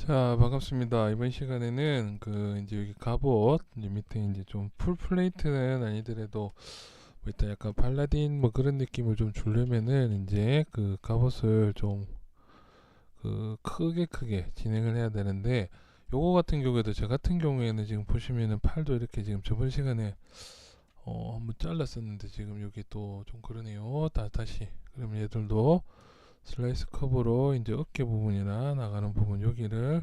자, 반갑습니다. 이번 시간에는 이제 여기 갑옷 이제 밑에 이제 좀 풀 플레이트는 아니더라도 뭐 일단 약간 팔라딘 뭐 그런 느낌을 좀 주려면은 이제 그 갑옷을 좀 크게 진행을 해야 되는데, 요거 같은 경우에도 저 같은 경우에는 지금 보시면은 팔도 이렇게 지금 저번 시간에 한번 잘랐었는데 지금 여기 또 좀 그러네요. 다시 그럼 얘들도 슬라이스 컵으로 이제 어깨 부분이나 나가는 부분 여기를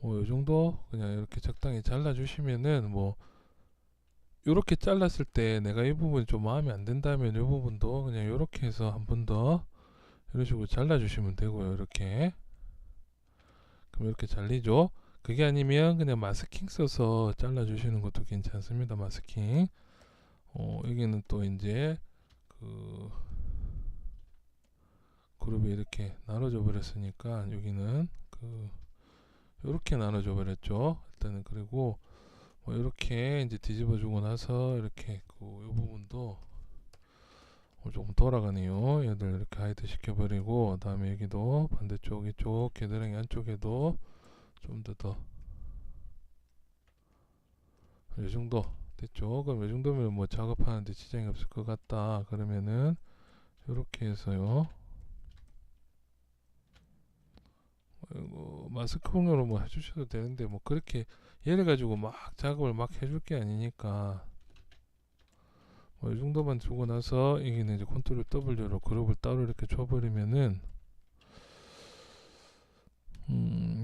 뭐 요 정도 그냥 이렇게 적당히 잘라 주시면은, 뭐 요렇게 잘랐을 때 내가 이 부분이 좀 마음에 안 든다면 이 부분도 그냥 요렇게 해서 한 번 더 이런 식으로 잘라 주시면 되고요. 이렇게 그럼 이렇게 잘리죠. 그게 아니면 그냥 마스킹 써서 잘라 주시는 것도 괜찮습니다. 마스킹. 여기는 또 이제 그 그룹이 이렇게 나눠져 버렸으니까 여기는 요렇게 나눠져 버렸죠. 일단은. 그리고 뭐 이렇게 이제 뒤집어 주고 나서 이렇게 이 부분도 조금 돌아가네요. 얘들 이렇게 하이드 시켜버리고, 다음에 여기도 반대쪽 이쪽 겨드랑이 안쪽에도 좀 더 이 정도 됐죠. 그럼 이 정도면 뭐 작업하는데 지장이 없을 것 같다 그러면은 이렇게 해서요, 마스크용으로 뭐 해주셔도 되는데, 뭐 그렇게 얘를 가지고 막 작업을 막 해줄 게 아니니까 뭐 이 정도만 주고 나서 여기는 이제 컨트롤 W로 그룹을 따로 이렇게 줘버리면은,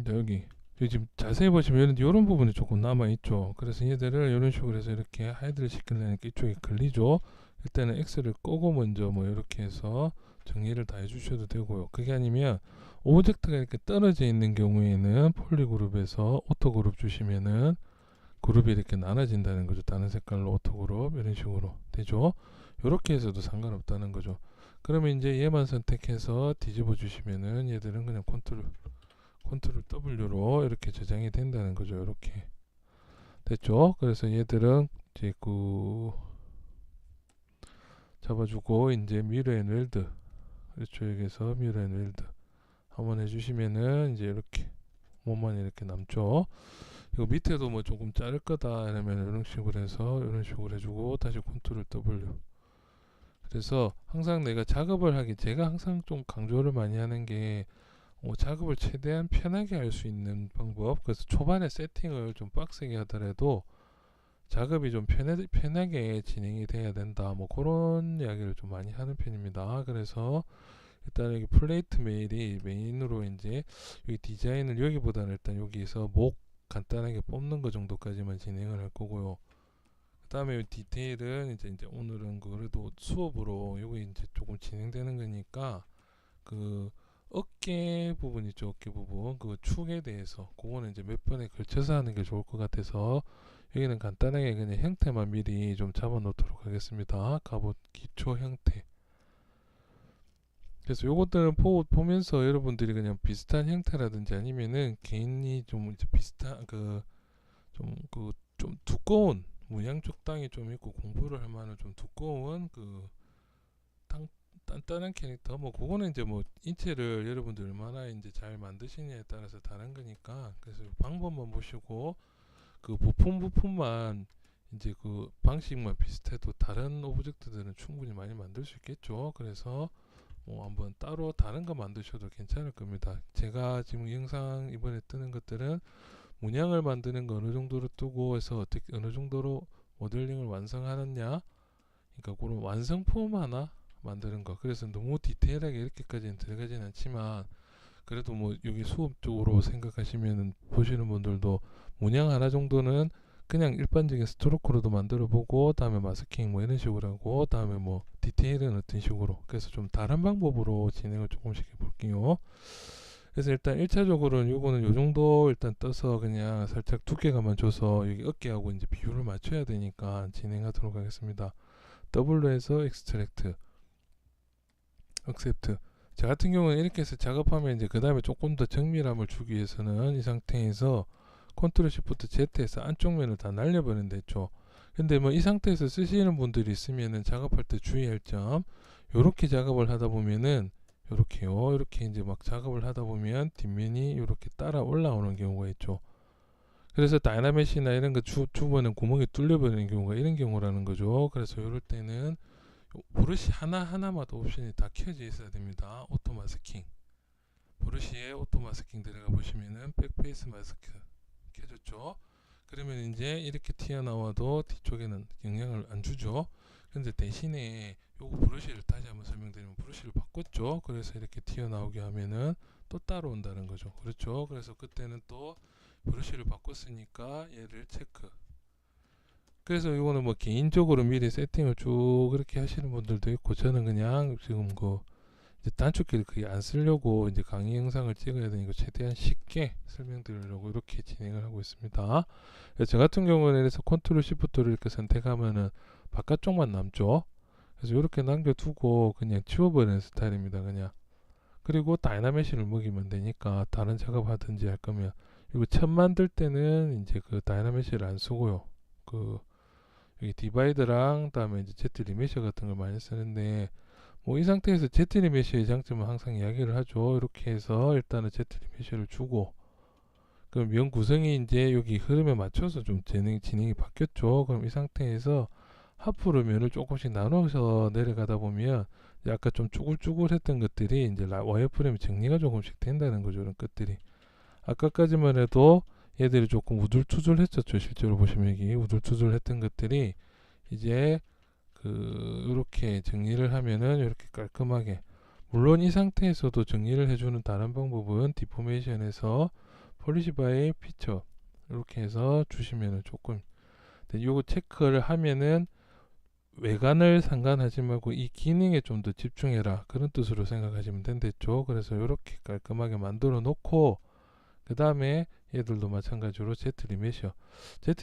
여기 지금 자세히 보시면 이런 부분이 조금 남아있죠. 그래서 얘들을 이런 식으로 해서 이렇게 하이드를 시키려니까 이쪽에 걸리죠. 일단은 X를 끄고 먼저 뭐 이렇게 해서 정리를 다 해주셔도 되고요. 그게 아니면 오브젝트가 이렇게 떨어져 있는 경우에는 폴리그룹에서 오토그룹 주시면은 그룹이 이렇게 나눠진다는 거죠. 다른 색깔로 오토그룹 이런 식으로 되죠. 이렇게 해서도 상관없다는 거죠. 그러면 이제 얘만 선택해서 뒤집어 주시면은 얘들은 그냥 컨트롤 W로 이렇게 저장이 된다는 거죠. 이렇게 됐죠. 그래서 얘들은 이제 잡아주고 이제 미러 앤 웰드 이쪽에서 미러 앤 웰드 한번 해주시면은 이제 이렇게 몸만 이렇게 남죠. 이거 밑에도 뭐 조금 자를 거다 이러면 이런 식으로 해서 이런 식으로 해주고 다시 컨트롤 W. 그래서 항상 내가 작업을 하기, 제가 항상 좀 강조를 많이 하는 게 작업을 최대한 편하게 할 수 있는 방법. 그래서 초반에 세팅을 좀 빡세게 하더라도 작업이 좀 편하게 진행이 돼야 된다. 뭐 그런 이야기를 좀 많이 하는 편입니다. 그래서 일단 여기 플레이트 메일이 메인으로 이제 여기 디자인을 여기보다는 일단 여기서 목 간단하게 뽑는 거 정도까지만 진행을 할 거고요. 그 다음에 디테일은 이제 오늘은 그래도 수업으로 여기 이제 조금 진행되는 거니까 그 어깨 부분 있죠. 어깨 부분 그 축에 대해서 그거는 이제 몇 번에 걸쳐서 하는 게 좋을 것 같아서 여기는 간단하게 그냥 형태만 미리 좀 잡아 놓도록 하겠습니다. 갑옷 기초 형태. 그래서 요것들은 보면서 여러분들이 그냥 비슷한 형태라든지 아니면은 개인이 좀 이제 비슷한 좀 두꺼운 문양 적당히 좀 있고 공부를 할 만한 좀 두꺼운 단단한 캐릭터, 뭐 그거는 이제 뭐 인체를 여러분들 얼마나 이제 잘 만드시냐에 따라서 다른 거니까, 그래서 방법만 보시고 부품만 이제 방식만 비슷해도 다른 오브젝트들은 충분히 많이 만들 수 있겠죠. 그래서 뭐 한번 따로 다른 거 만드셔도 괜찮을 겁니다. 제가 지금 영상 이번에 뜨는 것들은 문양을 만드는 거 어느 정도로 뜨고 해서 어떻게 어느 정도로 모델링을 완성하느냐, 그러니까 그런 완성품 하나 만드는 거. 그래서 너무 디테일하게 이렇게까지는 들어가진 않지만 그래도 뭐 여기 수업적으로 생각하시면 보시는 분들도 문양 하나 정도는 그냥 일반적인 스트로크로도 만들어 보고, 다음에 마스킹 뭐 이런 식으로 하고, 다음에 뭐 디테일은 어떤 식으로, 그래서 좀 다른 방법으로 진행을 조금씩 해볼게요. 그래서 일단 1차적으로는 요거는 요 정도 일단 떠서 그냥 살짝 두께감만 줘서 여기 어깨하고 이제 비율을 맞춰야 되니까 진행하도록 하겠습니다. W에서 extract, accept. 저 같은 경우는 이렇게 해서 작업하면 이제 그 다음에 조금 더 정밀함을 주기 위해서는 이 상태에서 컨트롤 시프트 Z에서 안쪽 면을 다 날려버리는 데 있죠. 근데 뭐 이 상태에서 쓰시는 분들이 있으면은 작업할 때 주의할 점, 요렇게 작업을 하다 보면은 요렇게요. 이렇게 이제 막 작업을 하다 보면 뒷면이 이렇게 따라 올라오는 경우가 있죠. 그래서 다이나메시나 이런 거 주변에 구멍이 뚫려버리는 경우가 이런 경우라는 거죠. 그래서 이럴 때는 브러쉬 하나하나마다 옵션이 다 켜져 있어야 됩니다. 오토 마스킹. 브러쉬에 오토 마스킹 들어가 보시면은 백페이스 마스크 켜졌죠. 그러면 이제 이렇게 튀어나와도 뒤쪽에는 영향을 안 주죠. 근데 대신에 요거 브러쉬를 다시 한번 설명드리면 브러쉬를 바꿨죠. 그래서 이렇게 튀어나오게 하면은 또 따로 온다는 거죠. 그렇죠. 그래서 그때는 또 브러쉬를 바꿨으니까 얘를 체크. 그래서 이거는 뭐 개인적으로 미리 세팅을 쭉 그렇게 하시는 분들도 있고, 저는 그냥 지금 그 이제 단축키를 거의 안 쓰려고 이제 강의 영상을 찍어야 되니까 최대한 쉽게 설명드리려고 이렇게 진행을 하고 있습니다. 저 같은 경우는 그래서 컨트롤 시프트를 이렇게 선택하면은 바깥쪽만 남죠. 그래서 이렇게 남겨두고 그냥 지워버리는 스타일입니다. 그냥. 그리고 다이나메시를 먹이면 되니까 다른 작업하든지 할 거면, 이거 처음 만들 때는 이제 그 다이나메시를 안 쓰고요. 그 여기 디바이드랑 그다음에 이제 Z 리메셔 같은 걸 많이 쓰는데, 뭐 이 상태에서 Z 리메시의 장점은 항상 이야기를 하죠. 이렇게 해서 일단은 Z 리메시를 주고, 그럼 면 구성이 이제 여기 흐름에 맞춰서 좀 진행이 바뀌었죠. 그럼 이 상태에서 하프로 면을 조금씩 나눠서 내려가다 보면 아까 좀 쭈글쭈글했던 것들이 이제 와이어프레임 정리가 조금씩 된다는 거죠. 이런 것들이. 아까까지만 해도 얘들이 조금 우둘투둘했었죠. 실제로 보시면 여기 우둘투둘했던 것들이 이제 이렇게 정리를 하면은 이렇게 깔끔하게. 물론 이 상태에서도 정리를 해주는 다른 방법은 디포메이션에서 폴리시 바이 피처 이렇게 해서 주시면은 조금, 요거 체크를 하면은 외관을 상관하지 말고 이 기능에 좀 더 집중해라, 그런 뜻으로 생각하시면 된댔죠. 그래서 이렇게 깔끔하게 만들어 놓고, 그 다음에 얘들도 마찬가지로 Z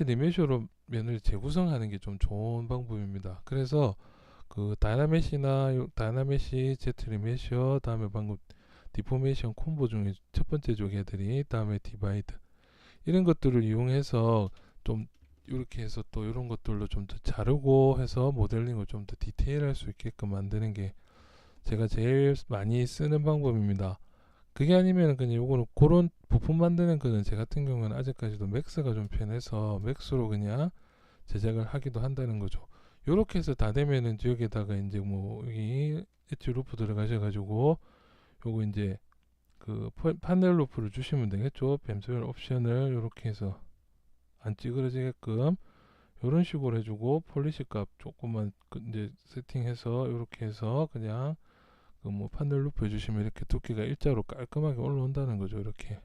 리메셔로 면을 재구성하는 게 좀 좋은 방법입니다. 그래서 그 다이나메시 Z 리메셔, 다음에 방금 디포메이션 콤보 중에 첫 번째 조개들이, 다음에 디바이드, 이런 것들을 이용해서 좀 이렇게 해서 또 이런 것들로 좀 더 자르고 해서 모델링을 좀 더 디테일할 수 있게끔 만드는 게 제가 제일 많이 쓰는 방법입니다. 그게 아니면 그냥 요거는 그런 부품 만드는 거는 제 같은 경우는 아직까지도 맥스가 좀 편해서 맥스로 그냥 제작을 하기도 한다는 거죠. 요렇게 해서 다 되면은 여기에다가 이제 뭐 여기 엣지 루프 들어가셔가지고 요거 이제 그 파넬 루프를 주시면 되겠죠. 뱀소열 옵션을 요렇게 해서 안 찌그러지게끔 요런 식으로 해주고, 폴리시 값 조금만 이제 세팅해서 요렇게 해서 그냥 그 뭐 파넬 루프 해주시면 이렇게 두께가 일자로 깔끔하게 올라온다는 거죠. 이렇게.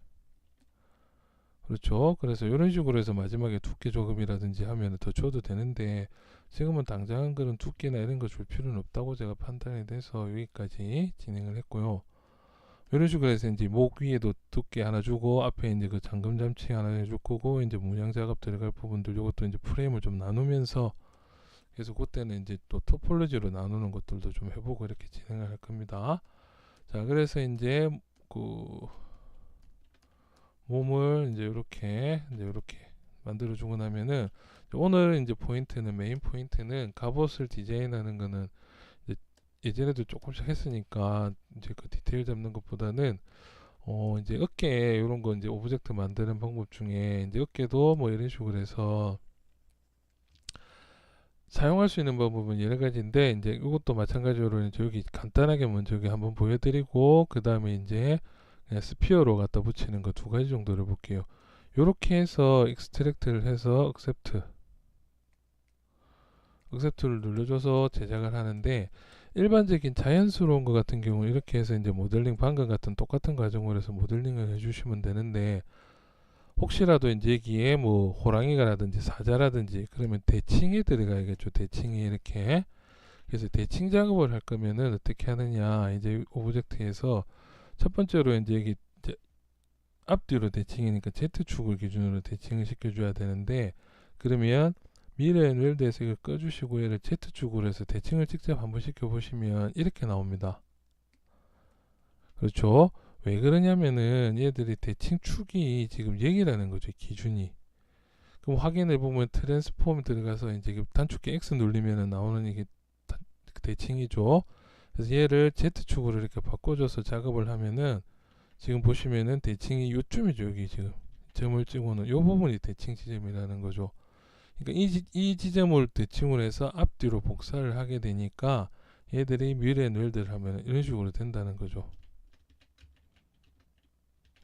그렇죠. 그래서 이런 식으로 해서 마지막에 두께 조금이라든지 하면 더 줘도 되는데, 지금은 당장 그런 두께나 이런 거 줄 필요는 없다고 제가 판단이 돼서 여기까지 진행을 했고요. 이런 식으로 해서 이제 목 위에도 두께 하나 주고, 앞에 이제 그 잠금 장치 하나 해줄 거고, 이제 문양 작업 들어갈 부분들 요것도 이제 프레임을 좀 나누면서, 그래서 그때는 이제 또 토폴로지로 나누는 것들도 좀 해보고 이렇게 진행을 할 겁니다. 자, 그래서 이제 그 몸을 이제 이렇게 만들어 주고 나면은, 오늘 이제 메인 포인트는 갑옷을 디자인하는 거는 이제 예전에도 조금씩 했으니까 이제 그 디테일 잡는 것보다는 이제 어깨에 이런 거 이제 오브젝트 만드는 방법 중에 이제 어깨도 뭐 이런 식으로 해서 사용할 수 있는 방법은 여러 가지인데, 이제 이것도 마찬가지로 이제 여기 간단하게 먼저 여기 한번 보여드리고, 그 다음에 이제 그냥 스피어로 갖다 붙이는 거 두 가지 정도를 볼게요. 요렇게 해서 익스트랙트를 해서 억셉트를 눌러줘서 제작을 하는데, 일반적인 자연스러운 것 같은 경우 이렇게 해서 이제 모델링 방금 같은 똑같은 과정으로 해서 모델링을 해주시면 되는데, 혹시라도 이제 여기에 뭐 호랑이가라든지 사자라든지 그러면 대칭에 들어가야겠죠. 대칭이 이렇게. 그래서 대칭 작업을 할 거면은 어떻게 하느냐, 이제 오브젝트에서 첫 번째로 이제 여기 이제 앞뒤로 대칭이니까 Z축을 기준으로 대칭을 시켜줘야 되는데, 그러면 미래 앤 웰드에서 이걸 꺼주시고 얘를 Z축으로 해서 대칭을 직접 한번 시켜보시면 이렇게 나옵니다. 그렇죠. 왜 그러냐면은 얘들이 대칭축이 지금 여기라는 거죠. 기준이. 그럼 확인해 보면 트랜스폼 들어가서 이제 단축키 X 누르면은 나오는 이게 대칭이죠. 그래서 얘를 Z축으로 이렇게 바꿔줘서 작업을 하면은 지금 보시면은 대칭이 요쯤이죠. 여기 지금 점을 찍고는 요 부분이 대칭 지점이라는 거죠. 그러니까 이 지점을 대칭을 해서 앞뒤로 복사를 하게 되니까 얘들이 미래 웰드를 하면 이런 식으로 된다는 거죠.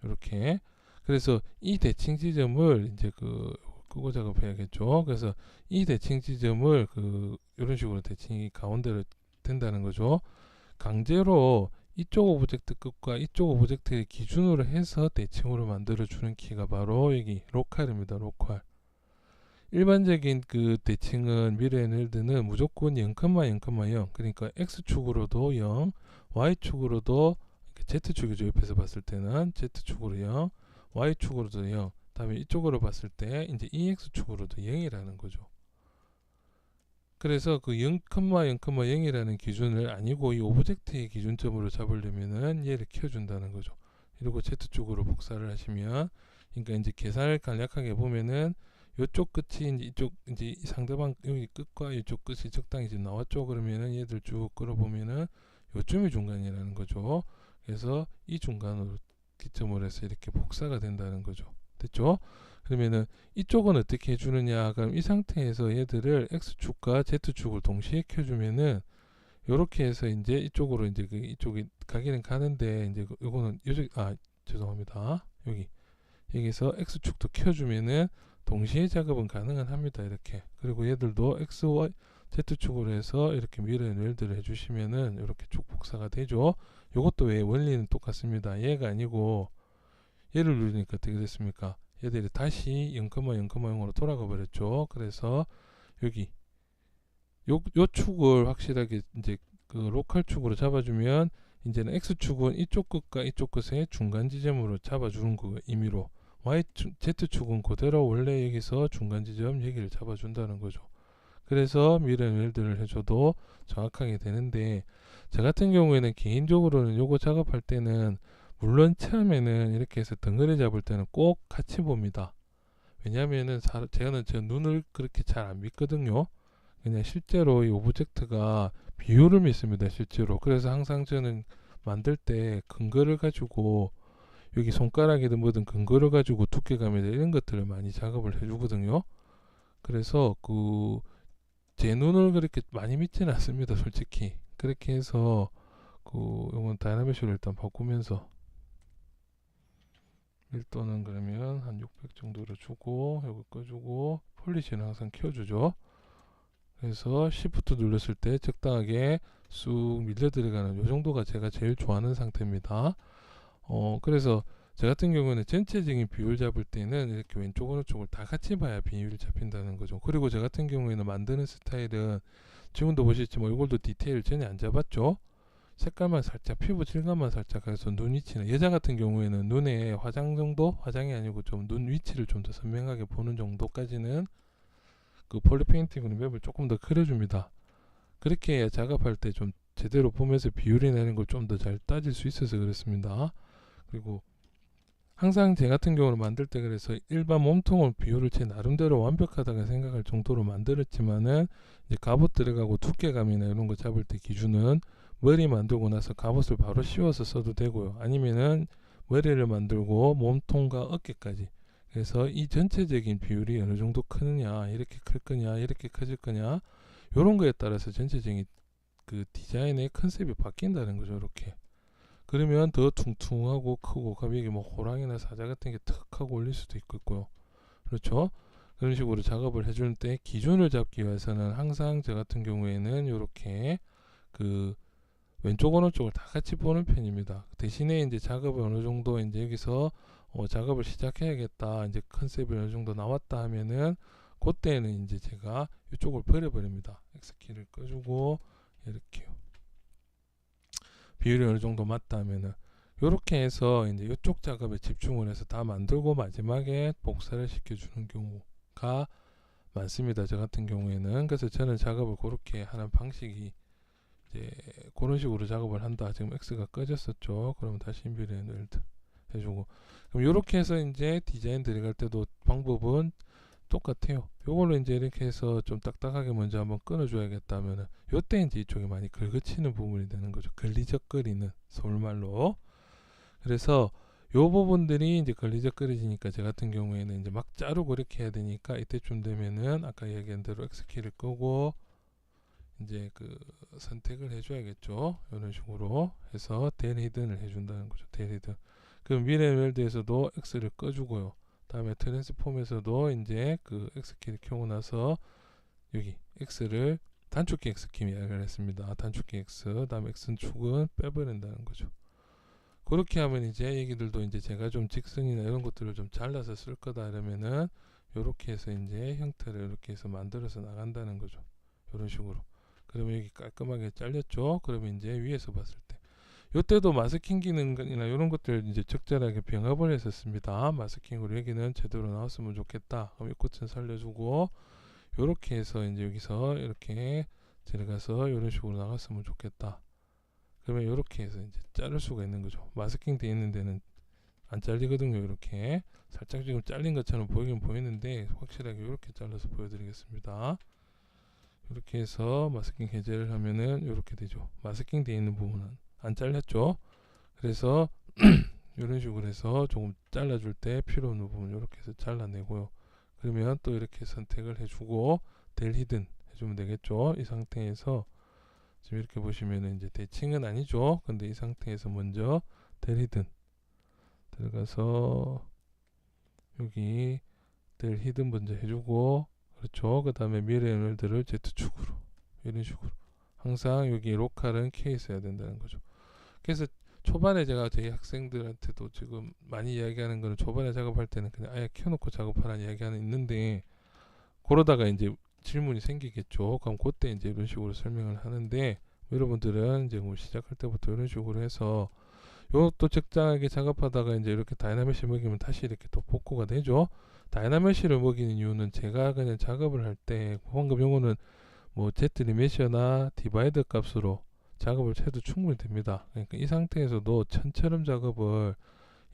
이렇게. 그래서 이 대칭 지점을 이제 끄고 작업해야겠죠. 그래서 이 대칭 지점을 이런 식으로 대칭이 가운데로 된다는 거죠. 강제로 이쪽 오브젝트 끝과 이쪽 오브젝트의 기준으로 해서 대칭으로 만들어 주는 키가 바로 여기 로컬입니다. 로컬. 일반적인 대칭은 미래엔웰드는 무조건 0,0,0 그러니까 x축으로도 0, y축으로도 z축이죠. 옆에서 봤을 때는 z축으로 0, y축으로도 0. 다음에 이쪽으로 봤을 때 이제 ex축으로도 0이라는 거죠. 그래서 0,0,0이라는 기준을 아니고 이 오브젝트의 기준점으로 잡으려면은 얘를 키워준다는 거죠. 그리고 z축으로 복사를 하시면, 그러니까 이제 계산을 간략하게 보면은 요쪽 끝이 이제 이쪽 이제 상대방 여기 끝과 이쪽 끝이 적당히 지금 나왔죠. 그러면은 얘들 쭉 끌어보면은 요점이 중간이라는 거죠. 그래서 이 중간으로 기점을 해서 이렇게 복사가 된다는 거죠. 됐죠? 그러면은 이쪽은 어떻게 해주느냐? 그럼 이 상태에서 얘들을 x축과 z축을 동시에 켜주면은 요렇게 해서 이제 이쪽으로 이제 이쪽이 가기는 가는데 이제 요거는 죄송합니다. 여기서 x축도 켜주면은 동시에 작업은 가능은 합니다. 이렇게. 그리고 얘들도 x, y, z축으로 해서 이렇게 미러앤웰드를 해주시면은 이렇게 쭉 복사가 되죠. 요것도 왜 원리는 똑같습니다. 얘가 아니고 얘를 누르니까 어떻게 됐습니까? 얘들이 다시 0,0,0으로 돌아가 버렸죠. 그래서 여기 요 축을 확실하게 이제 로컬 축으로 잡아주면 이제는 x축은 이쪽 끝과 이쪽 끝의 중간 지점으로 잡아주는 거 의미로, z축은 그대로 원래 여기서 중간 지점 여기를 잡아준다는 거죠. 그래서 미러앤웰드를 해줘도 정확하게 되는데, 저 같은 경우에는 개인적으로는 요거 작업할 때는 물론 처음에는 이렇게 해서 덩어리 잡을 때는 꼭 같이 봅니다. 왜냐면은 제가 제 눈을 그렇게 잘 안 믿거든요. 그냥 실제로 이 오브젝트가 비율을 믿습니다. 실제로. 그래서 항상 저는 만들 때 근거를 가지고 여기 손가락이든 뭐든 근거를 가지고 두께감이나 이런 것들을 많이 작업을 해주거든요. 그래서 제 눈을 그렇게 많이 믿지는 않습니다. 솔직히. 그렇게 해서 이건 다이나믹으로 일단 바꾸면서 1도는 그러면 한 600 정도로 주고 요거 꺼주고 폴리시는 항상 켜주죠. 그래서 Shift 눌렀을 때 적당하게 쑥 밀려 들어가는 요 정도가 제가 제일 좋아하는 상태입니다. 그래서 저 같은 경우는 전체적인 비율 잡을 때는 이렇게 왼쪽 오른쪽을 다 같이 봐야 비율이 잡힌다는 거죠. 그리고 저 같은 경우에는 만드는 스타일은 지금도 보시겠지만 이걸도 디테일 전혀 안 잡았죠. 색깔만 살짝, 피부 질감만 살짝 해서 눈 위치는, 여자 같은 경우에는 눈에 화장 정도? 화장이 아니고 좀 눈 위치를 좀 더 선명하게 보는 정도까지는 폴리페인팅으로 맵을 조금 더 그려줍니다. 그렇게 해야 작업할 때 좀 제대로 보면서 비율이 나는 걸 좀 더 잘 따질 수 있어서 그렇습니다. 그리고 항상 제 같은 경우는 만들 때 그래서 일반 몸통을 비율을 제 나름대로 완벽하다고 생각할 정도로 만들었지만은 이제 갑옷 들어가고 두께감이나 이런 거 잡을 때 기준은 머리 만들고 나서 갑옷을 바로 씌워서 써도 되고요. 아니면은 머리를 만들고 몸통과 어깨까지, 그래서 이 전체적인 비율이 어느 정도 크느냐, 이렇게 클 거냐, 이렇게 커질 거냐, 요런 거에 따라서 전체적인 디자인의 컨셉이 바뀐다는 거죠. 이렇게. 그러면 더 퉁퉁하고 크고 가격이 뭐 호랑이나 사자 같은 게 턱 하고 올릴 수도 있고요. 그렇죠? 그런 식으로 작업을 해줄 때 기준을 잡기 위해서는 항상 저 같은 경우에는 이렇게 왼쪽 오른쪽을 다 같이 보는 편입니다. 대신에 이제 작업을 어느 정도 이제 여기서 작업을 시작해야겠다, 이제 컨셉이 어느 정도 나왔다 하면은 그때는 이제 제가 이쪽을 버려버립니다. X키를 꺼주고 이렇게요. 비율이 어느 정도 맞다 하면은 이렇게 해서 이제 이쪽 작업에 집중을 해서 다 만들고 마지막에 복사를 시켜주는 경우가 많습니다. 저 같은 경우에는. 그래서 저는 작업을 그렇게 하는 방식이 이제 그런 식으로 작업을 한다. 지금 X가 꺼졌었죠. 그러면 다시 미러앤웰드 해주고, 그럼 이렇게 해서 이제 디자인 들어갈 때도 방법은 똑같아요. 요걸로 이제 이렇게 해서 좀 딱딱하게 먼저 한번 끊어줘야겠다 하면은 요때 이제 이쪽에 많이 긁어치는 부분이 되는 거죠. 걸리적거리는 서울말로. 그래서 요 부분들이 이제 걸리적거리지니까 제 같은 경우에는 이제 막 자르고 이렇게 해야 되니까 이때쯤 되면은 아까 얘기한 대로 X키를 끄고 이제 그 선택을 해줘야겠죠. 이런 식으로 해서 델 히든을 해준다는 거죠. 델 히든. 그럼 미래웰드에서도 X를 꺼주고요. 다음에 트랜스폼에서도 이제 그 X키를 켜고 나서 여기 X를 단축키 X키 이야기를 했습니다. 단축키 X 다음에 X축은 빼버린다는 거죠. 그렇게 하면 이제 얘기들도 이제 제가 좀 직선이나 이런 것들을 좀 잘라서 쓸 거다 이러면은 요렇게 해서 이제 형태를 이렇게 해서 만들어서 나간다는 거죠. 이런 식으로. 그러면 여기 깔끔하게 잘렸죠. 그러면 이제 위에서 봤을 때 요때도 마스킹 기능이나 이런 것들 이제 적절하게 병합을 했었습니다. 마스킹으로 여기는 제대로 나왔으면 좋겠다. 그럼 이 꽃은 살려주고 요렇게 해서 이제 여기서 이렇게 들어가서 이런 식으로 나갔으면 좋겠다. 그러면 이렇게 해서 이제 자를 수가 있는 거죠. 마스킹 되어 있는 데는 안 잘리거든요. 이렇게 살짝 지금 잘린 것처럼 보이긴 보이는데 확실하게 이렇게 잘라서 보여드리겠습니다. 이렇게 해서 마스킹 해제를 하면은 이렇게 되죠. 마스킹 되어 있는 부분은 안 잘렸죠. 그래서 이런 식으로 해서 조금 잘라줄 때 필요 없는 부분 이렇게 해서 잘라내고요. 그러면 또 이렇게 선택을 해주고 델 히든 해주면 되겠죠. 이 상태에서 지금 이렇게 보시면은 이제 대칭은 아니죠. 근데 이 상태에서 먼저 델 히든 들어가서 여기 델 히든 먼저 해주고 그렇죠. 그 다음에 미래에너들을 Z축으로 이런 식으로 항상 여기 로컬은 K 있어야 된다는 거죠. 그래서 초반에 제가 저희 학생들한테도 지금 많이 이야기하는 거는 초반에 작업할 때는 그냥 아예 켜놓고 작업하라는 이야기는 있는데 그러다가 이제 질문이 생기겠죠. 그럼 그때 이제 이런 식으로 설명을 하는데 여러분들은 이제 뭐 시작할 때부터 이런 식으로 해서 요것도 적당하게 작업하다가 이제 이렇게 다이나메시 먹이면 다시 이렇게 또 복구가 되죠. 다이나메시를 먹이는 이유는 제가 그냥 작업을 할 때 방금 요거는 뭐 Z 리메셔나 디바이더 값으로 작업을 해도 충분히 됩니다. 그러니까 이 상태에서도 천처럼 작업을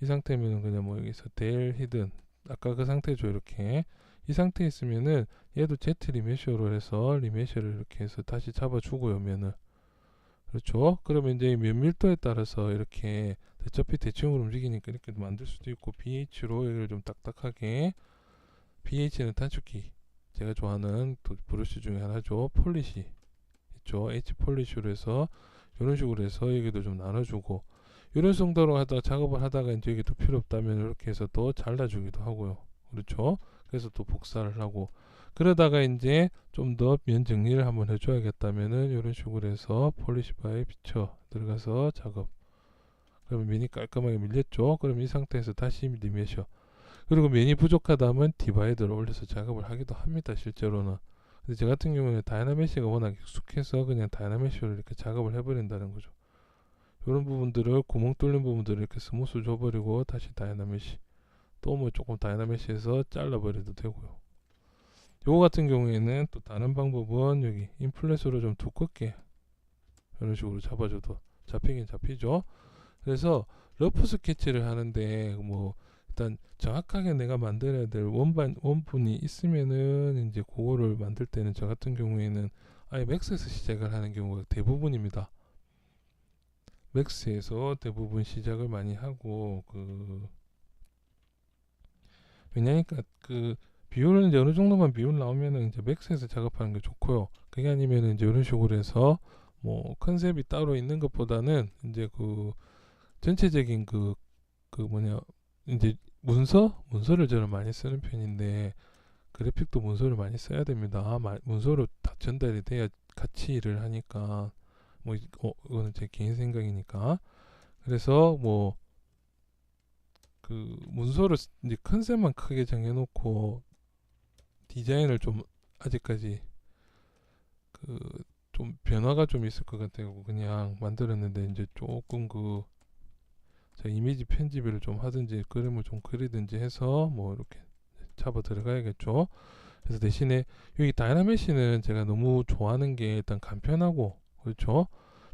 이 상태면 그냥 뭐 여기서 델 히든 아까 그 상태죠. 이렇게 이 상태에 있으면은 얘도 Z 리메셔로 해서 리메셔를 이렇게 해서 다시 잡아주고요. 면을 그렇죠. 그러면 이제 면밀도에 따라서 이렇게 어차피 대칭으로 움직이니까 이렇게 만들 수도 있고 BH로 여기를 좀 딱딱하게 BH는 단축키 제가 좋아하는 또 브러쉬 중에 하나죠. 폴리시 있죠. H 폴리시로 해서 이런 식으로 해서 여기도 좀 나눠주고 이런 정도로 하다가 작업을 하다가 이제 여기도 필요 없다면 이렇게 해서 또 잘라주기도 하고요. 그렇죠. 그래서 또 복사를 하고 그러다가 이제 좀 더 면 정리를 한번 해줘야겠다면은 이런 식으로 해서 폴리시 바에 비춰 들어가서 작업. 그러면 면이 깔끔하게 밀렸죠. 그럼 이 상태에서 다시 리메셔. 그리고 면이 부족하다 하면 디바이더를 올려서 작업을 하기도 합니다. 실제로는. 근데 저 같은 경우는 다이나메시가 워낙 익숙해서 그냥 다이나메시로 이렇게 작업을 해버린다는 거죠. 이런 부분들을 구멍 뚫린 부분들을 이렇게 스무스 줘버리고 다시 다이나메시. 또 뭐 조금 다이나메시해서 잘라버려도 되고요. 요거 같은 경우에는 또 다른 방법은 여기 인플렛으로 좀 두껍게 이런 식으로 잡아줘도 잡히긴 잡히죠. 그래서 러프 스케치를 하는데 뭐 일단 정확하게 내가 만들어야 될 원분이 있으면은 이제 그거를 만들 때는 저 같은 경우에는 아예 맥스에서 시작을 하는 경우가 대부분입니다. 맥스에서 대부분 시작을 많이 하고 왜냐니까 비율은 이제 어느 정도만 비율 나오면은 이제 맥스에서 작업하는 게 좋고요. 그게 아니면은 이제 이런 식으로 해서 뭐 컨셉이 따로 있는 것보다는 이제 전체적인 뭐냐 이제 문서를 저는 많이 쓰는 편인데 그래픽도 문서를 많이 써야 됩니다. 문서로 다 전달이 돼야 같이 일을 하니까 뭐 이거는 제 개인 생각이니까 그래서 뭐 문서를 이제 컨셉만 크게 정해놓고 디자인을 좀 아직까지 좀 변화가 좀 있을 것 같아요. 그냥 만들었는데 이제 조금 자 이미지 편집을 좀 하든지 그림을 좀 그리든지 해서 뭐 이렇게 잡아 들어가야겠죠. 그래서 대신에 여기 다이나메시는 제가 너무 좋아하는 게 일단 간편하고 그렇죠.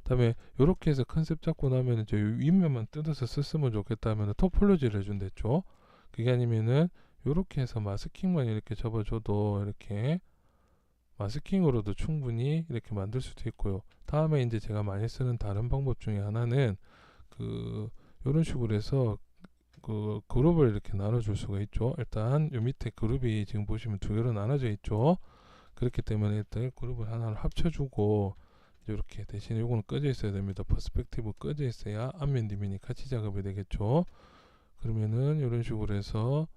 그다음에 이렇게 해서 컨셉 잡고 나면 이제 윗면만 뜯어서 썼으면 좋겠다 하면 토폴로지를 해준댔죠. 그게 아니면은 요렇게 해서 마스킹만 이렇게 접어줘도 이렇게 마스킹으로도 충분히 이렇게 만들 수도 있고요. 다음에 이제 제가 많이 쓰는 다른 방법 중에 하나는 그 요런 식으로 해서 그 그룹을 이렇게 나눠줄 수가 있죠. 일단 요 밑에 그룹이 지금 보시면 두 개로 나눠져 있죠. 그렇기 때문에 일단 그룹을 하나로 합쳐주고 이렇게 대신에 요거는 꺼져 있어야 됩니다. 퍼스펙티브 꺼져 있어야 앞면 뒷면이 같이 작업이 되겠죠. 그러면은 이런 식으로 해서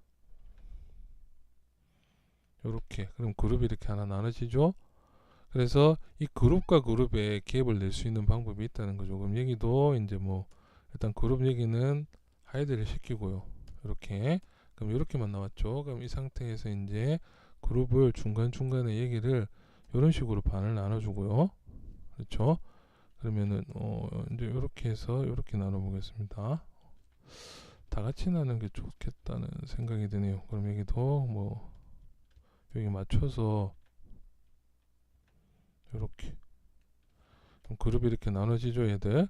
요렇게 그럼 그룹이 이렇게 하나 나눠지죠. 그래서 이 그룹과 그룹에 갭을 낼 수 있는 방법이 있다는 거죠. 그럼 여기도 이제 뭐 일단 그룹 얘기는 하이드를 시키고요. 이렇게 그럼 이렇게만 나왔죠. 그럼 이 상태에서 이제 그룹을 중간중간에 얘기를 이런 식으로 반을 나눠주고요. 그렇죠? 그러면은 이제 이렇게 해서 이렇게 나눠 보겠습니다. 다 같이 나누는 게 좋겠다는 생각이 드네요. 그럼 여기도 뭐 여기 맞춰서 이렇게 그룹이 이렇게 나눠지죠, 얘들.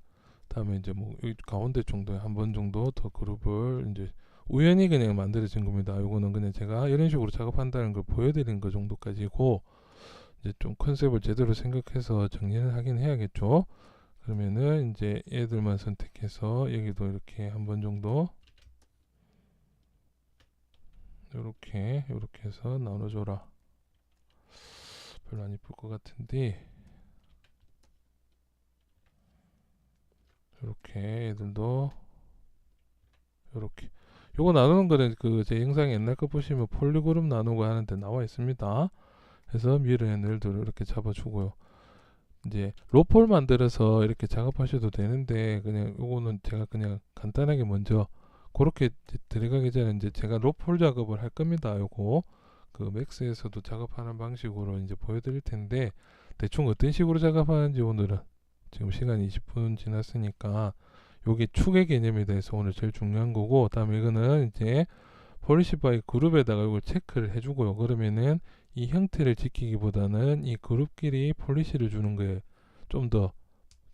다음에 이제 뭐 여기 가운데 정도에 한 번 정도 더 그룹을 이제 우연히 그냥 만들어진 겁니다. 이거는 그냥 제가 이런 식으로 작업한다는 걸 보여드린 거 정도까지고 이제 좀 컨셉을 제대로 생각해서 정리를 하긴 해야겠죠. 그러면은 이제 얘들만 선택해서 여기도 이렇게 한 번 정도 요렇게 해서 나눠줘라. 별로 안 이쁠 것 같은데 요렇게 얘들도 요렇게 요거 나누는 거는 그 제 영상 옛날 거 보시면 폴리그룹 나누고 하는데 나와 있습니다. 그래서 미러앤을 이렇게 잡아주고요. 이제 로폴 만들어서 이렇게 작업하셔도 되는데 그냥 요거는 제가 그냥 간단하게 먼저 그렇게 들어가기 전에 이제 제가 로폴 작업을 할 겁니다. 요거 그 맥스에서도 작업하는 방식으로 이제 보여드릴 텐데 대충 어떤 식으로 작업하는지 오늘은 지금 시간이 20분 지났으니까 요게 축의 개념에 대해서 오늘 제일 중요한 거고 다음에 이거는 이제 폴리시 바이 그룹에다가 이걸 체크를 해주고요. 그러면은 이 형태를 지키기보다는 이 그룹끼리 폴리시를 주는 거에 좀 더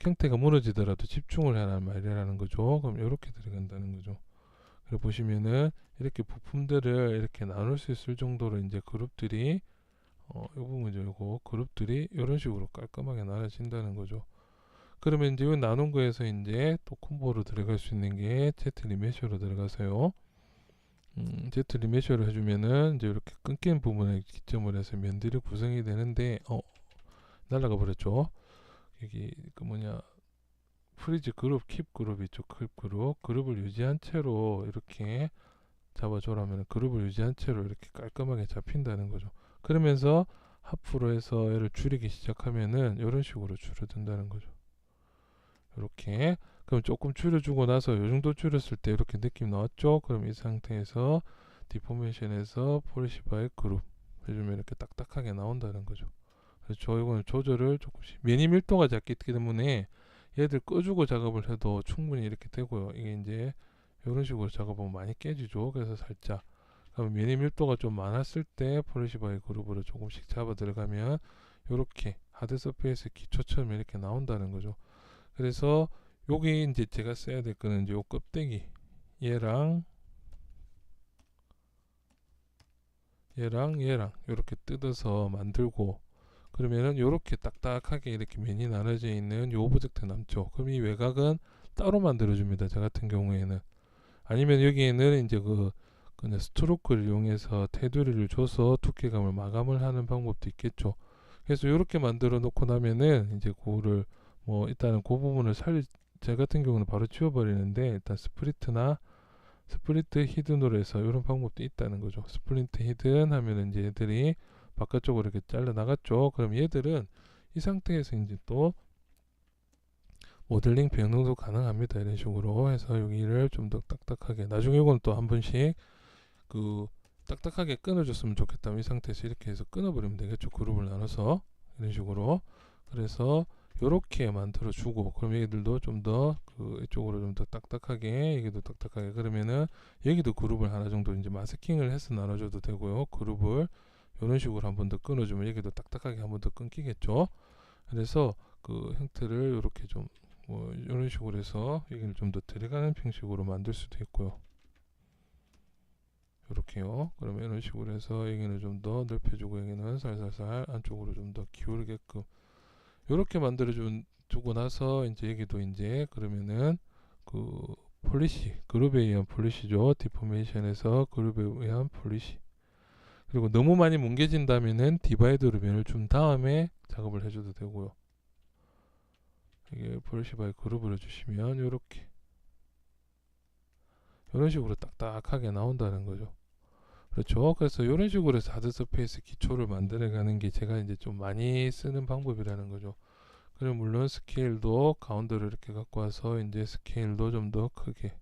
형태가 무너지더라도 집중을 하라는 말이라는 거죠. 그럼 이렇게 들어간다는 거죠. 그리고 보시면은 이렇게 부품들을 이렇게 나눌 수 있을 정도로 이제 그룹들이 이 부분이죠. 요거 그룹들이 이런 식으로 깔끔하게 나눠진다는 거죠. 그러면 이제 이 나눈 거에서 이제 또 콤보로 들어갈 수 있는 게 Z 리메셔로 들어가서요. Z 리메셔를 해주면은 이제 이렇게 끊긴 부분에 기점을 해서 면들이 구성이 되는데 날라가 버렸죠. 여기 그 뭐냐 프리즈 그룹 킵 그룹 있죠. 킵 그룹 그룹을 유지한 채로 이렇게 잡아줘라면 그룹을 유지한 채로 이렇게 깔끔하게 잡힌다는 거죠. 그러면서 하프로 해서 얘를 줄이기 시작하면은 이런 식으로 줄어든다는 거죠. 이렇게 그럼 조금 줄여주고 나서 이 정도 줄였을 때 이렇게 느낌 나왔죠? 그럼 이 상태에서 디포메이션에서 폴리시 바이 그룹 해주면 이렇게 딱딱하게 나온다는 거죠. 그래서 이거는 조절을 조금씩 면이 밀도가 작기 때문에 얘들 꺼주고 작업을 해도 충분히 이렇게 되고요. 이게 이제 이런 식으로 작업하면 많이 깨지죠. 그래서 살짝 그럼 면의 밀도가 좀 많았을 때 폴리시 바이 그룹으로 조금씩 잡아 들어가면 이렇게 하드 서페이스 기초처럼 이렇게 나온다는 거죠. 그래서 여기 이제 제가 써야 될 거는 이제 요 껍데기 얘랑 얘랑 이렇게 뜯어서 만들고 그러면은 요렇게 딱딱하게 이렇게 면이 나눠져 있는 요 오브젝트 남죠. 그럼 이 외곽은 따로 만들어 줍니다. 저 같은 경우에는 아니면 여기에는 이제 그냥 스트로크를 이용해서 테두리를 줘서 두께감을 마감을 하는 방법도 있겠죠. 그래서 이렇게 만들어 놓고 나면은 이제 그거를 뭐 일단은 그 부분을 제 같은 경우는 바로 지워버리는데 일단 스플리트 히든으로 해서 이런 방법도 있다는 거죠. 스플리트 히든 하면은 이제 얘들이 바깥쪽으로 이렇게 잘라 나갔죠. 그럼 얘들은 이 상태에서 이제 또 모델링 변형도 가능합니다. 이런 식으로 해서 여기를 좀 더 딱딱하게 나중에 이건 또 한 번씩 그 딱딱하게 끊어줬으면 좋겠다면 이 상태에서 이렇게 해서 끊어버리면 되겠죠. 그룹을 나눠서 이런 식으로 그래서 요렇게 만들어 주고 그럼 얘들도 좀 더 그 이쪽으로 좀 더 딱딱하게 여기도 딱딱하게 그러면은 여기도 그룹을 하나 정도 이제 마스킹을 해서 나눠줘도 되고요. 그룹을 이런 식으로 한 번 더 끊어주면 여기도 딱딱하게 한 번 더 끊기겠죠. 그래서 그 형태를 이렇게 좀 뭐 이런 식으로 해서 여기를 좀 더 들어가는 형식으로 만들 수도 있고요. 이렇게요. 그러면 이런 식으로 해서 여기는 좀 더 넓혀주고 여기는 살살살 안쪽으로 좀 더 기울게끔 이렇게 만들어 주고 나서 이제 여기도 이제 그러면은 그 폴리시 그룹에 의한 폴리시죠. 디포메이션에서 그룹에 의한 폴리시. 그리고 너무 많이 뭉개진다면은 디바이더로 면을 준 다음에 작업을 해줘도 되고요. 이게 폴리시 바이 그룹을 해주시면 이렇게 이런 식으로 딱딱하게 나온다는 거죠. 그렇죠. 그래서 이런 식으로 해서 하드 서페이스 기초를 만들어가는 게 제가 이제 좀 많이 쓰는 방법이라는 거죠. 그리고 물론 스케일도 가운데로 이렇게 갖고 와서 이제 스케일도 좀 더 크게,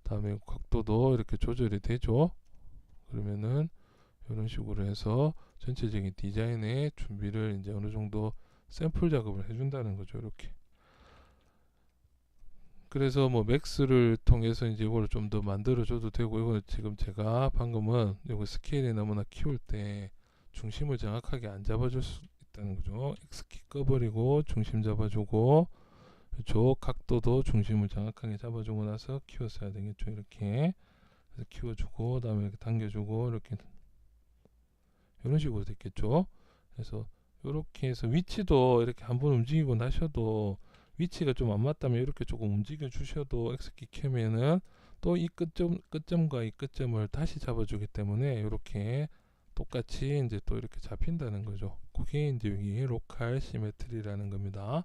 다음에 각도도 이렇게 조절이 되죠. 그러면은 이런 식으로 해서 전체적인 디자인의 준비를 이제 어느 정도 샘플 작업을 해준다는 거죠. 이렇게. 그래서 뭐 맥스를 통해서 이제 이걸 좀 더 만들어 줘도 되고, 이거 지금 제가 방금은 이거 스케일이 너무나 키울 때 중심을 정확하게 안 잡아줄 수 있다는 거죠. X키 꺼버리고 중심 잡아주고, 그렇죠. 각도도 중심을 정확하게 잡아주고 나서 키웠어야 되겠죠. 이렇게 그래서 키워주고, 다음에 이렇게 당겨주고, 이렇게 이런 식으로 됐겠죠. 그래서 이렇게 해서 위치도 이렇게 한번 움직이고 나셔도 위치가 좀 안 맞다면 이렇게 조금 움직여 주셔도 X키 켜면은 또 이 끝점과 이 끝점을 다시 잡아주기 때문에 이렇게 똑같이 이제 또 이렇게 잡힌다는 거죠. 그게 이제 여기 로컬 시메트리라는 겁니다.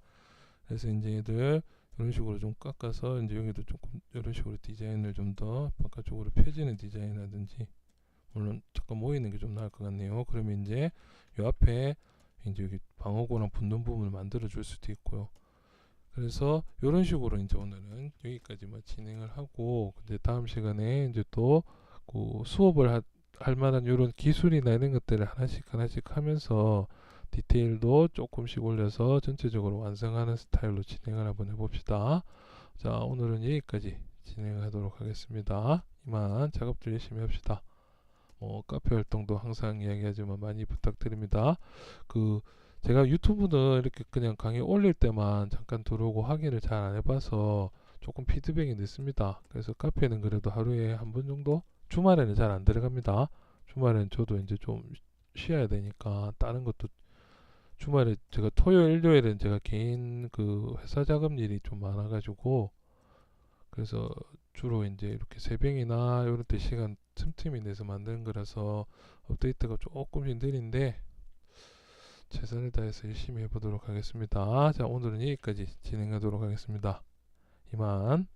그래서 이제 얘들 이런 식으로 좀 깎아서 이제 여기도 조금 이런 식으로 디자인을 좀 더 바깥쪽으로 펴지는 디자인이라든지, 물론 잠깐 모이는 게 좀 나을 것 같네요. 그러면 이제 요 앞에 이제 여기 방어구랑 붙는 부분을 만들어 줄 수도 있고요. 그래서 이런 식으로 이제 오늘은 여기까지만 진행을 하고, 이제 다음 시간에 이제 또 그 수업을 할 만한 이런 기술이나 이런 것들을 하나씩 하면서 디테일도 조금씩 올려서 전체적으로 완성하는 스타일로 진행을 한번 해봅시다. 자, 오늘은 여기까지 진행하도록 하겠습니다. 이만 작업들 열심히 합시다. 카페 활동도 항상 이야기하지만 많이 부탁드립니다. 그 제가 유튜브는 이렇게 그냥 강의 올릴 때만 잠깐 들어오고 확인을 잘 안 해봐서 조금 피드백이 늦습니다. 그래서 카페는 그래도 하루에 한 번 정도, 주말에는 잘 안 들어갑니다. 주말에는 저도 이제 좀 쉬어야 되니까, 다른 것도 주말에 제가 토요일 일요일은 제가 개인 그 회사 작업 일이 좀 많아가지고, 그래서 주로 이제 이렇게 새벽이나 이럴 때 시간 틈틈이 내서 만드는 거라서 업데이트가 조금씩 느린데 최선을 다해서 열심히 해보도록 하겠습니다. 자, 오늘은 여기까지 진행하도록 하겠습니다. 이만.